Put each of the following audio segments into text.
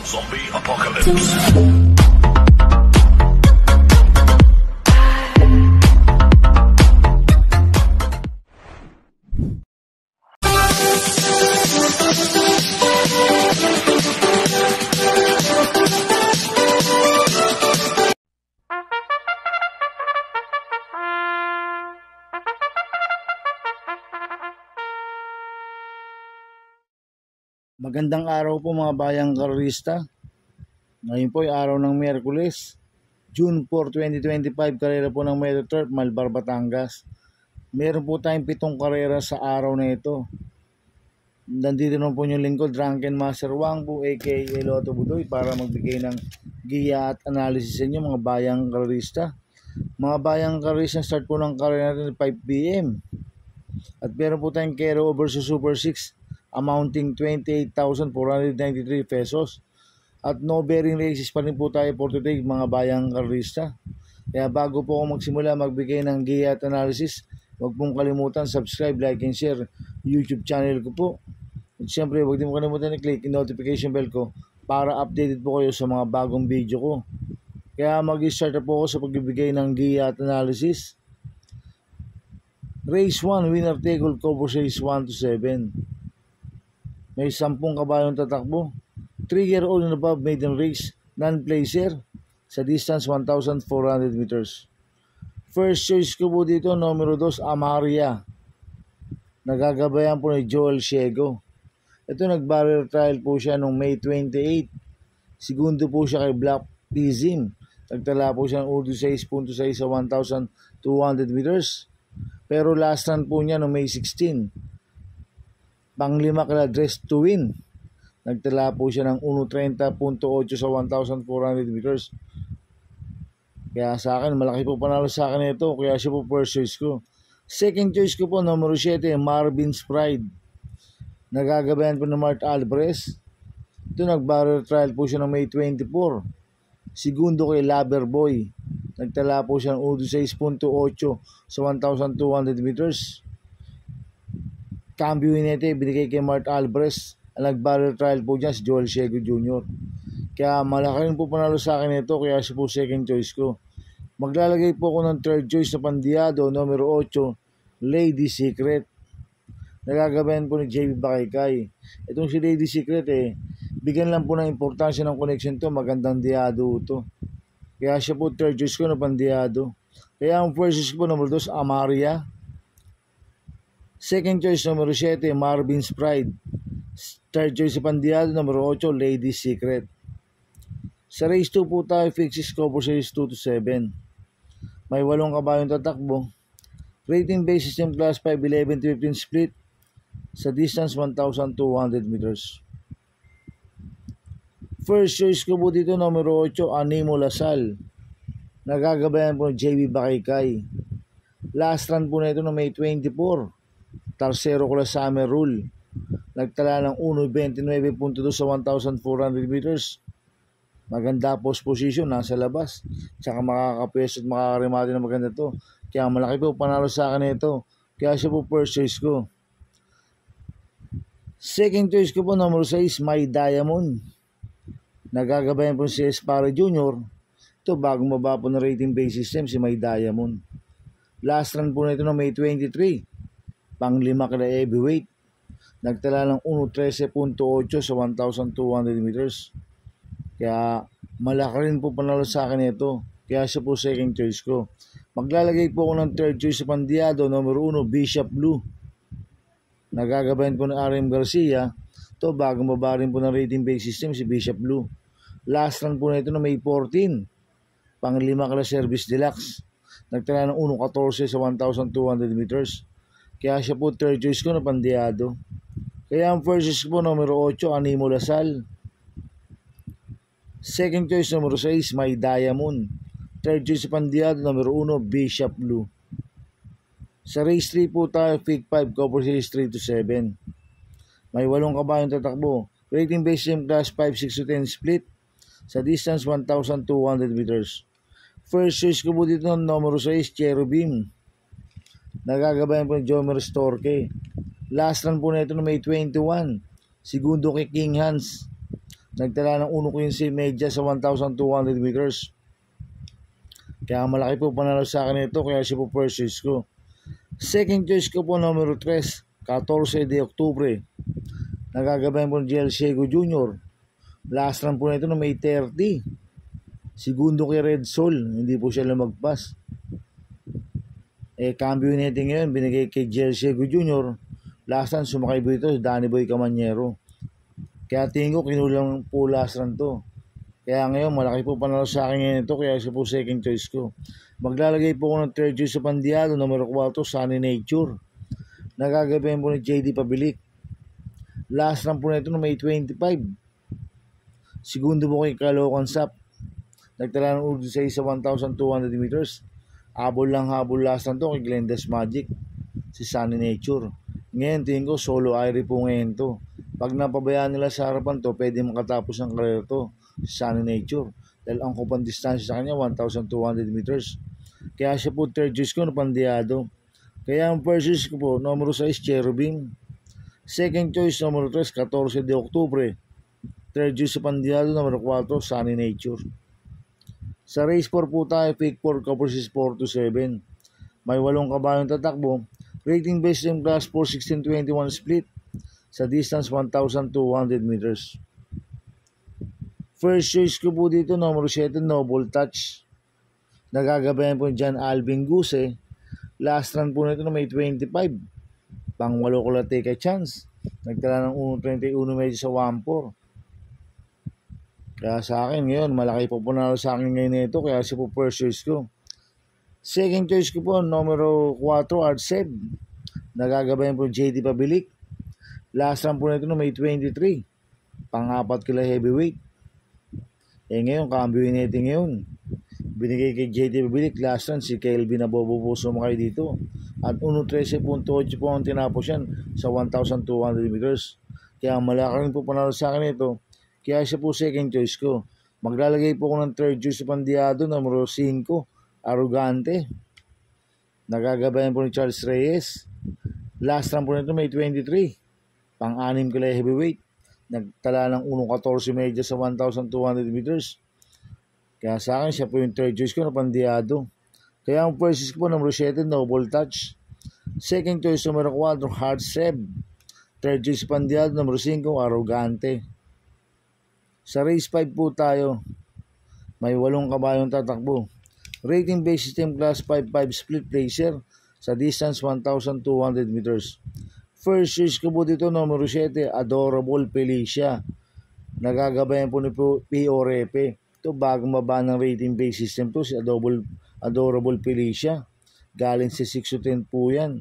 Zombie Apocalypse. Magandang araw po mga bayang karerista. Ngayon po ay araw ng Miyerkules, June 4, 2025, karera po ng Metro Turf, Malbar, Batangas. Meron po tayong 7 karera sa araw na ito. Nandito naman po yung lingkod, Drunken Master Wang po, aka Lotto Budoy, para magbigay ng giya at analysis sa inyo mga bayang karerista. Mga bayang karerista, start po ng karera natin 5 PM. At meron po tayong Kero over sa Super 6, amounting 28,493 pesos. At no bearing races pa rin po tayo for today mga bayang karerista. Kaya bago po ako magsimula magbigay ng giya at analysis, huwag pong kalimutan subscribe, like and share YouTube channel ko po. At syempre huwag din mo kalimutan i-click yung notification bell ko para updated po kayo sa mga bagong video ko. Kaya mag-start na po ako sa pagbibigay ng giya at analysis. Race 1, winner take all cover race 1 to 7. May 10 kabayong tatakbo. 3-year-old and above maiden race, non-placer, sa distance 1,400 meters. First choice ko po dito, numero 2, Amaria. Nagagabayan po ni Joel Ciego. Ito nag-barrier trial po siya noong May 28. Segundo po siya kay Black Pizim. Nagtala po siya ng Urdu 6.6 sa 1,200 meters. Pero last run po niya noong May 16. Panglima kala Dress to Win. Nagtala po siya ng 1.30.8 sa 1,400 meters. Kaya sa akin, malaki po panalo sa akin ito. Kaya siya po first choice ko. Second choice ko po, numero 7, Marvin's Pride. Nagagabayan po ng Mart Alvarez. Ito nag-barrier trial po siya ng May 24. Segundo kay Loverboy. Nagtala po siya ng 6.8 sa 1,200 meters. Cambio Inete, binigay kay Mart Alvarez. Ang nag-barrier trial po dyan si Joel Ciego Jr. Kaya malaki rin po panalo sa akin ito, kaya siya po second choice ko. Maglalagay po ako ng third choice na Pandiado, numero 8, Lady Secret. Nagagabayan po ni JB Bakaykay. Itong si Lady Secret bigyan lang po ng importansya ng connection to, magandang diado ito. Kaya siya po third choice ko na Pandiado. Kaya ang first choice ko po, numero 2, Amaria. Second choice, numero 7, Marvin's Pride. Third choice, Pandiado, numero 8, Lady Secret. Sa race 2 po tayo, fixes cover sa race 2 to 7. May 8 kabayong tatakbo. Rating base system class 5, 11 to 15 split. Sa distance 1,200 meters. First choice ko po dito, numero 8, Animo Lasal. Nagagabayan po ng JB Bakaykay. Last run po na ito na May 24. Tarsero ko lang Summer Rule. Nagtala ng 1.29.2 sa 1,400 meters. Maganda post position, nasa labas. Tsaka makakapwesto at makakarimati na maganda to. Kaya malaki po panalo sa akin ito. Kaya siya po first choice ko. Second choice ko po, number 6, My Diamond. Nagagabayan po si Espara Jr. Ito, bagong baba po ng rating base system si My Diamond. Last run po na ito ng May 23. Panglima kada heavyweight. Nagtala ng 1.13.8 sa 1,200 meters. Kaya malaki rin po panalo sa akin ito. Kaya siya po second choice ko. Maglalagay po ako ng third choice sa Pandiado, numero 1, Bishop Blue. Nagagabayan po ng RM Garcia. Ito, bagong baba rin po ng rating base system si Bishop Blue. Last run po na ito na May 14. Panglima kada Service Deluxe. Nagtala ng 1.14 sa 1,200 meters. Kaya siya po third choice ko na Pandiado. Kaya ang first choice ko po, numero 8, Animo Lasal. Second choice, numero 6, My Diamond. Third choice sa Pandiado, numero 1, Bishop Blue. Sa race 3 po tayo, Fig 5, cover race 3 to 7. May 8 kabayong tatakbo. Rating base system class 5, 6 to 10 split. Sa distance 1,200 meters. First choice ko po dito ng numero 6, Cherubim. Nagagabayan po ni Jomer Storke. Last run po na ito na May 21. Segundo kay King Hans. Nagtala ng 1.15 media sa 1,200 meters. Kaya malaki po panalo sa akin ito, kaya siya po first choice ko. Second choice ko po numero 3, 14 de Oktubre. Nagagabayan po ng Jel Ciego Jr. Last run po nito no May 30. Segundo kay Red Sol, hindi po siya lumagpas. Cambio natin ngayon, binigay kay Jel Ciego Jr. Last run, sumakay po ito, Danny Boy Camanyero. Kaya tingin ko, kinulang po last run to. Kaya ngayon, malaki po panalo sa akin ngayon ito, kaya siya po second choice ko. Maglalagay po ko ng third choice sa Pandiado, numero 4, Sunny Nature. Nagagabayan po ni JD Pabilik. Last run po nito no May 25. Segundo po kay Caloocan Sap. Nagtala ng urdo sa 1,200 meters. Habol lang habol last run to kay Glendas Magic, si Sunny Nature. Ngayon, tingin ko, solo Irie po ngayon to. Pag napabayaan nila sa harapan to, pwede makatapos ng karera to, si Sunny Nature. Dahil ang kupang distansya sa kanya, 1,200 meters. Kaya siya po third choice ko na Pandiado. Kaya ang first choice ko po, numero 6, Cherubim. Second choice, numero 3, 14 de Oktubre. Third choice sa Pandiado, numero 4, Sunny Nature. Sa race 4 po tayo, pick 4, Caprices 4-7. May 8 kabayong tatakbo. Rating based in class 4-16-21 split. Sa distance 1,200 meters. First choice ko po dito, numero 7, Noble Touch. Nagagabayan po dyan Alvin Guse. Last run po nito na May 25. Pang 8 ko lang take a chance. Nagtala ng 1.31 medyo sa 1.4. Kaya sa akin ngayon, malaki po punalo sa akin ngayon nito, kaya siya po first choice ko. Second choice ko po, numero 4, Artseb. Nagagabayan po JD Pabilik. Last run po nito no May 23. Pang-4 kila heavyweight. Ngayon, cambio natin ngayon. Binigay kay JD Pabilik. Last run, si Kelvin Abobo po sumakay dito. At 1.13.8 po ang tinapos yan sa 1,200 meters. Kaya malaki rin po panalo sa akin ito. Kaya siya po second choice ko. Maglalagay po ko ng third choice sa Pandiado, numero 5, Arrogante. Nagagabayan po ni Charles Reyes. Last run po nito May 23. Pang-6 kila heavyweight. Nagtala ng 1.14 medya sa 1,200 meters. Kaya sa akin, siya po yung third choice ko na Pandiado. Kaya ang first choice ko po, numero 7, Noble Touch. Second choice, numero 4, Hard Seb. Third choice Pandiado, numero 5, Arrogante. Sa race 5 po tayo. May 8 kabayong tatakbo. Rating based system class 5-5 split placer sa distance 1,200 meters. First choice ko po dito, numero 7, Adorable Felicia. Nagagabayan po ni P.O. Repe. Ito, bagong baba ng rating based system to, si Adorable Felicia. Galing sa 6-10 po yan.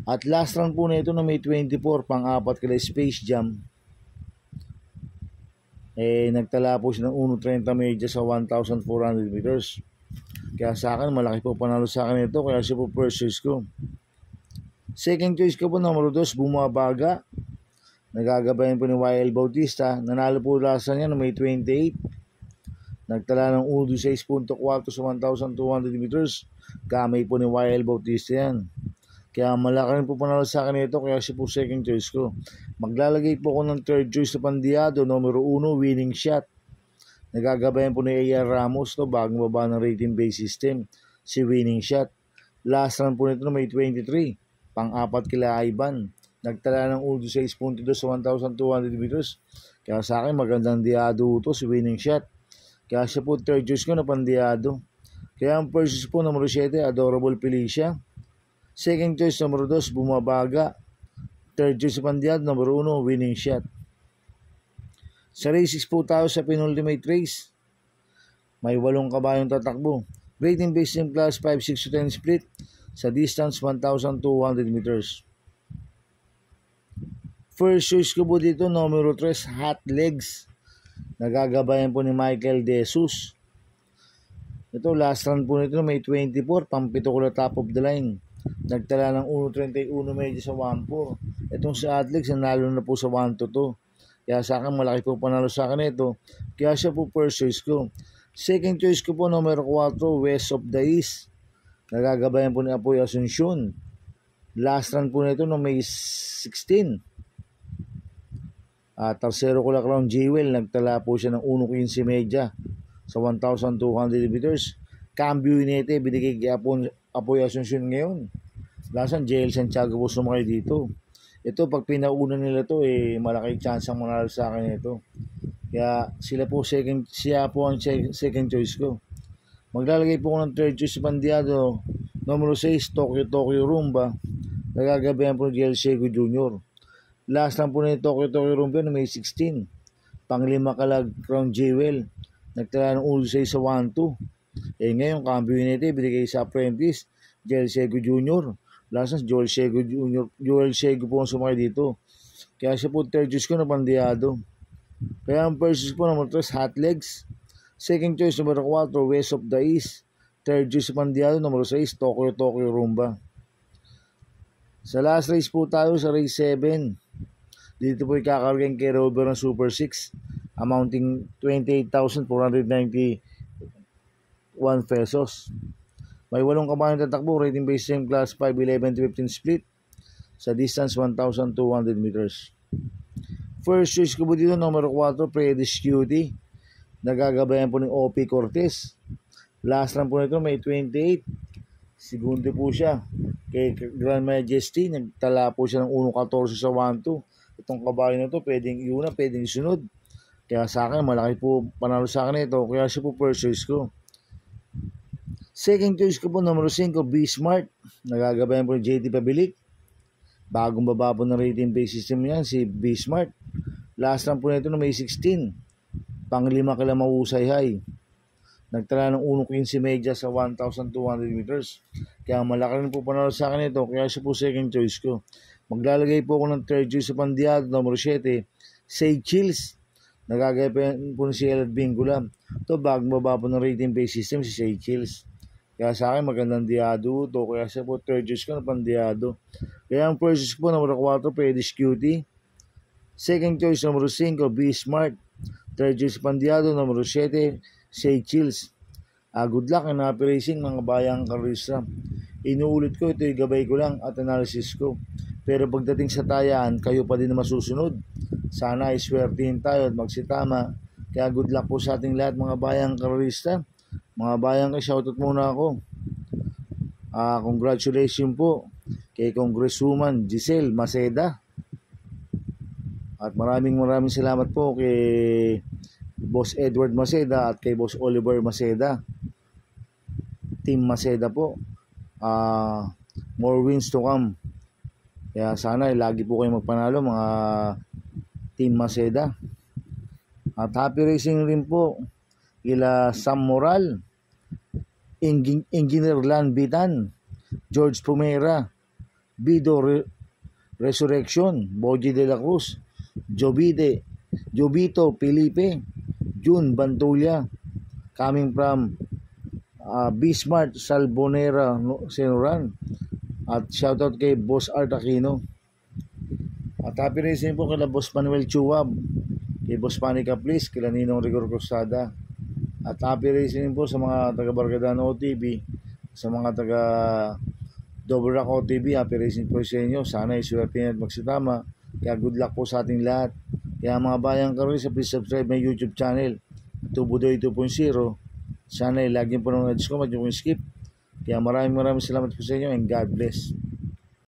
At last run po na ito na May 24, pang-4 kila Space Jam. Nagtala po siya ng 1.30 medya sa 1,400 meters. Kaya sa akin, malaki po panalo sa akin ito, kaya siya po first choice ko. Second choice ko po, numero 2, Bumabaga. Nagagabayan po ni YL Bautista. Nanalo po lasa niya na May 28. Nagtala ng 1.6.4 sa 1,200 meters. Gamay po ni YL Bautista yan. Kaya malaki rin po panalo sa akin ito, kaya siya po second choice ko. Maglalagay po ko ng third choice sa Pandiado, numero 1, Winning Shot. Nagagabayan po ni A.R. Ramos, bagong baba ng rating based system, si Winning Shot. Last run po nito na May 23, pang-4 kila Ivan. Nagtala ng 1.6.2 sa 1,200 meters. Kaya sa akin, magandang diado ito, si Winning Shot. Kaya siya po third choice ko na Pandiado. Kaya ang first choice po, numero 7, Adorable Felicia. Second choice, numero 2, Bumabaga. Third choice sa Pandiado, numero 1, Winning Shot. Sa race 6 po tayo sa penultimate race. May 8 kabayong tatakbo. Rating based in class 5-6-10 split sa distance 1,200 meters. First choice ko po dito, numero 3, Hot Legs. Nagagabayan po ni Michael De Jesus. Ito, last run po nito May 24, pang-7 ko na top of the line. Nagtala ng 1.31 medyo sa 1.4. Itong sa Atlex, nanalo na po sa 1-2. Kaya sa akin, malaki po panalo sa akin ito. Kaya siya po first choice ko. Second choice ko po, numero 4, West of the East. Nagagabayan po ni Apoy Asuncion. Last run po nito no May 16. Tercero ko lang Crown Jewel, nagtala po siya ng 1.15 media sa 1,200 meters. Cambio Inete, binigay kay Apoy Asuncion ngayon. Lasan, JL Santiago po sumakay dito. Ito, pag pinauna nila to, malaki chance ang manalo sa akin ito. Kaya siya po ang second choice ko. Maglalagay po ko ng third choice Bandiado, numero 6, Tokyo Rumba. Nagagabayan po ni JL Sego Jr. Last lang po na yung Tokyo Rumba na may 16. Panglima kalag Crown Jewel. Nagtala ng 1.6 sa 1-2. Ngayon, Cambio Unite, binigay sa apprentice, JL Sego Jr. Last lang, Joel Sego po ang sumakay dito. Kaya siya po third choice ko na Bandiado. Kaya ang first choice po number 3, Hot Legs. Second choice number 4, West of the East. Third choice Bandiado, number 6, Tokyo Rumba. Sa last race po tayo sa race 7. Dito po ikakargain kay Robert ng Super 6 amounting 28,491 pesos. May 8 kabayong tatakbo, rating based same class 5, 11 to 15 split sa distance 1,200 meters. First choice ko po dito, number 4, Predis Cutie. Nagagabayan po ng OP Cortez. Last lang po nito may 28. Segundo po siya kay Grand Majesty. Nagtala po siya ng 1.14 sa 1-2. Itong kabayo na to, pwedeng iuna, pwedeng isunod. Kaya sa akin, malaki po panalo sa akin ito. Kaya siya po first choice ko. Second choice ko po, number 5, B-Smart. Nagagabayan po ng JT Pabilik. Bagong baba po ng rating base system yan, si B-Smart. Last lang po nito na may 16. Panglima kila Mahusay High. Nagtala ng 1.15 media sa 1,200 meters. Kaya malaki rin po panalo sa akin ito. Kaya siya po second choice ko. Maglalagay po ako ng third choice sa Bandiado, number 7, Say Chills. Nagagabayan po si Elad Bingula. Ito, bagong baba po ng rating base system, si Say Chills. Kaya sa akin, magandang diado ito. Kaya siya po third choice ko na Bandiado. Kaya ang first choice po, number 4, Predis Cutie. Second choice, number 5, Be Smart. Third choice, Bandiado, number 7, Say Chills. Good luck and happy racing mga bayang karista. Inuulit ko, ito yung gabay ko lang at analysis ko. Pero pagdating sa tayaan, kayo pa din na masusunod. Sana ay swertihin tayo at magsitama. Kaya good luck po sa ating lahat mga bayang karista. Mga bayang, shoutout muna ako. Congratulations po kay Congresswoman Giselle Maceda. At maraming salamat po kay Boss Edward Maceda at kay Boss Oliver Maceda. Team Maceda po. More wins to come. Kaya sana lagi po kayo magpanalo mga Team Maceda. At happy racing rin po ila Sam Moral, Engineer Lan Bitan, George Pumera, Bido Resurrection, Boji de la Cruz, Jobito Felipe, June Bantulia, coming from Bismart Salbonera Senoran. At shoutout kay Boss Art Aquino. At happy racing po kay Boss Manuel Chuwab, kay Boss Panica Please, kay Ninong Rigor Costada. At happy racing po sa mga taga Bargadano OTV, sa mga taga Double Rock OTV. Happy racing po sa inyo. Sana iswertihin at magsitama. Kaya good luck po sa ating lahat. Kaya mga bayang karisa, please subscribe my YouTube channel, Tubudoy 2.0. Sana laging po ng ads ko, madyo kong skip. Kaya maraming salamat po sa inyo and God bless.